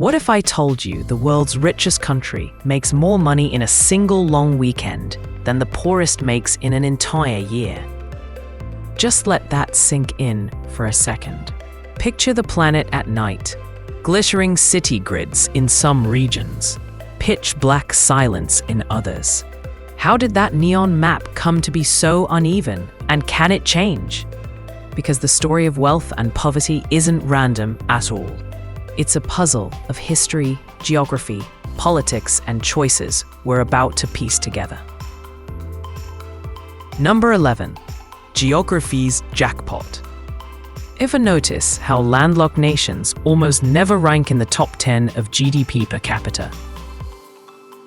What if I told you the world's richest country makes more money in a single long weekend than the poorest makes in an entire year? Just let that sink in for a second. Picture the planet at night. Glittering city grids in some regions, pitch black silence in others. How did that neon map come to be so uneven, and can it change? Because the story of wealth and poverty isn't random at all. It's a puzzle of history, geography, politics, and choices we're about to piece together. Number 11. Geography's jackpot. Ever notice how landlocked nations almost never rank in the top 10 of GDP per capita?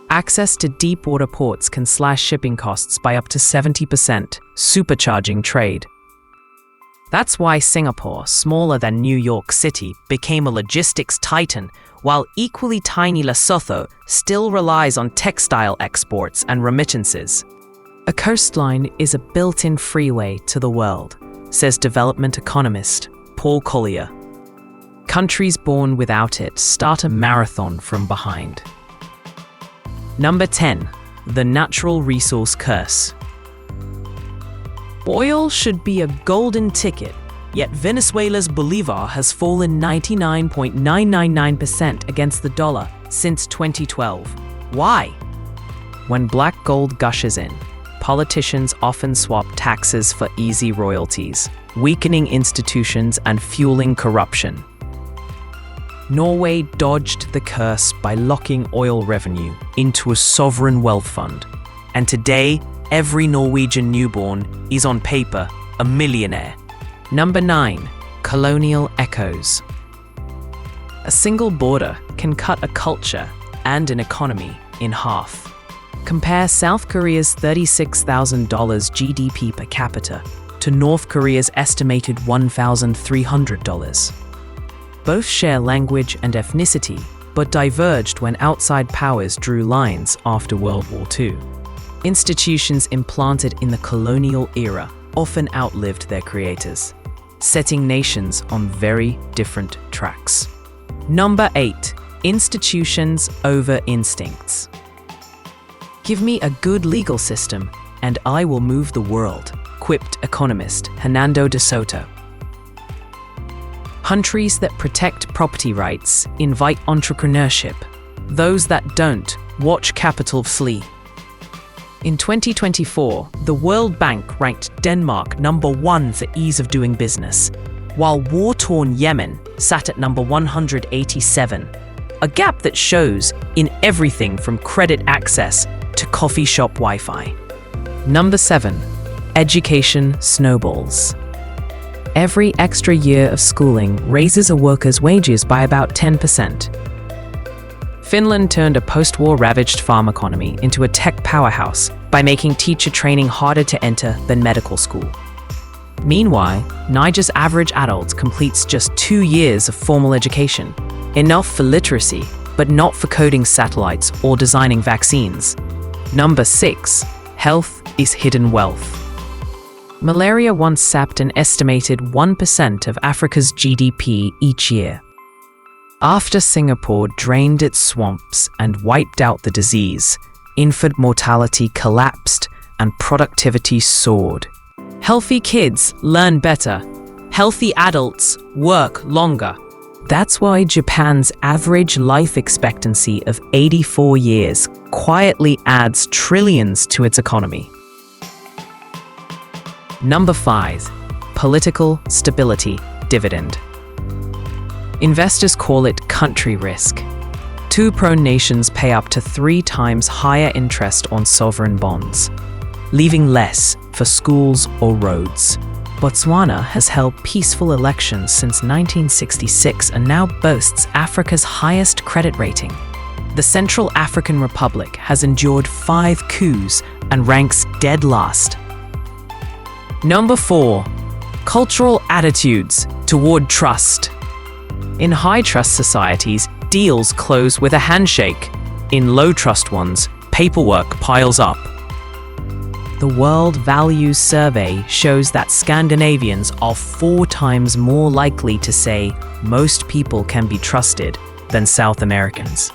Access to deep water ports can slash shipping costs by up to 70%, supercharging trade. That's why Singapore, smaller than New York City, became a logistics titan, while equally tiny Lesotho still relies on textile exports and remittances. A coastline is a built-in freeway to the world, says development economist Paul Collier. Countries born without it start a marathon from behind. Number 10. The natural resource curse. Oil should be a golden ticket, yet Venezuela's bolivar has fallen 99.999% against the dollar since 2012. Why? When black gold gushes in, politicians often swap taxes for easy royalties, weakening institutions and fueling corruption. Norway dodged the curse by locking oil revenue into a sovereign wealth fund, and today every Norwegian newborn is on paper a millionaire. Number 9. Colonial echoes. A single border can cut a culture and an economy in half. Compare South Korea's $36,000 GDP per capita to North Korea's estimated $1,300. Both share language and ethnicity, but diverged when outside powers drew lines after World War II. Institutions implanted in the colonial era often outlived their creators, setting nations on very different tracks. Number 8. Institutions over instincts. Give me a good legal system, and I will move the world, quipped economist Hernando de Soto. Countries that protect property rights invite entrepreneurship. Those that don't, watch capital flee. In 2024, the World Bank ranked Denmark number 1 for ease of doing business, while war-torn Yemen sat at number 187, a gap that shows in everything from credit access to coffee shop Wi-Fi. Number 7. Education snowballs. Every extra year of schooling raises a worker's wages by about 10%. Finland turned a post-war ravaged farm economy into a tech powerhouse by making teacher training harder to enter than medical school. Meanwhile, Niger's average adult completes just 2 years of formal education, enough for literacy, but not for coding satellites or designing vaccines. Number 6. Health is hidden wealth. Malaria once sapped an estimated 1% of Africa's GDP each year. After Singapore drained its swamps and wiped out the disease, infant mortality collapsed and productivity soared. Healthy kids learn better. Healthy adults work longer. That's why Japan's average life expectancy of 84 years quietly adds trillions to its economy. Number 5. Political stability dividend. Investors call it country risk. Two prone nations pay up to 3 times higher interest on sovereign bonds, leaving less for schools or roads. Botswana has held peaceful elections since 1966 and now boasts Africa's highest credit rating. The Central African Republic has endured 5 coups and ranks dead last. Number 4. Cultural attitudes toward trust. In high-trust societies, deals close with a handshake. In low-trust ones, paperwork piles up. The World Values Survey shows that Scandinavians are 4 times more likely to say most people can be trusted than South Americans.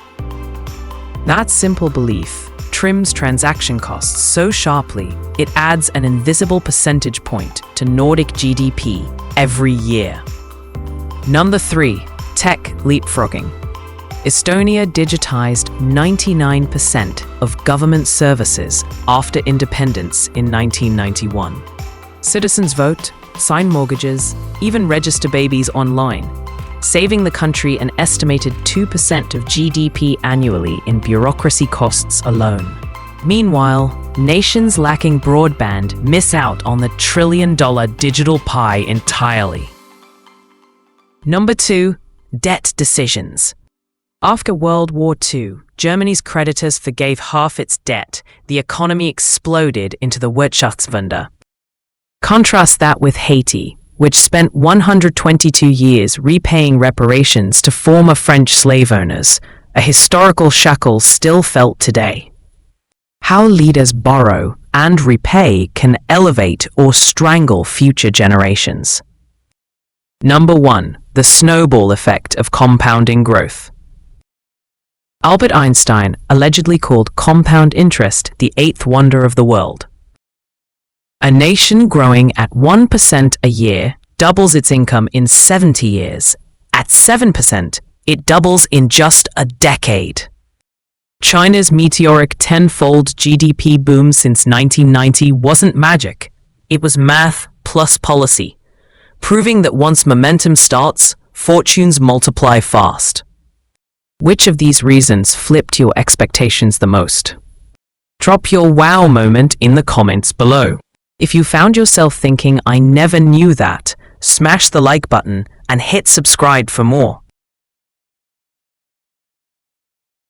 That simple belief trims transaction costs so sharply it adds an invisible percentage point to Nordic GDP every year. Number 3. Tech leapfrogging. Estonia digitized 99% of government services after independence in 1991. Citizens vote, sign mortgages, even register babies online, saving the country an estimated 2% of GDP annually in bureaucracy costs alone. Meanwhile, nations lacking broadband miss out on the trillion-dollar digital pie entirely. Number 2. Debt decisions. After World War II, Germany's creditors forgave half its debt. The economy exploded into the Wirtschaftswunder. Contrast that with Haiti, which spent 122 years repaying reparations to former French slave owners, a historical shackle still felt today. How leaders borrow and repay can elevate or strangle future generations. Number 1. The snowball effect of compounding growth. Albert Einstein allegedly called compound interest the eighth wonder of the world. A nation growing at 1% a year doubles its income in 70 years. At 7%, it doubles in just a decade. China's meteoric tenfold GDP boom since 1990 wasn't magic. It was math plus policy, proving that once momentum starts, fortunes multiply fast. Which of these reasons flipped your expectations the most? Drop your wow moment in the comments below. If you found yourself thinking, "I never knew that," smash the like button and hit subscribe for more.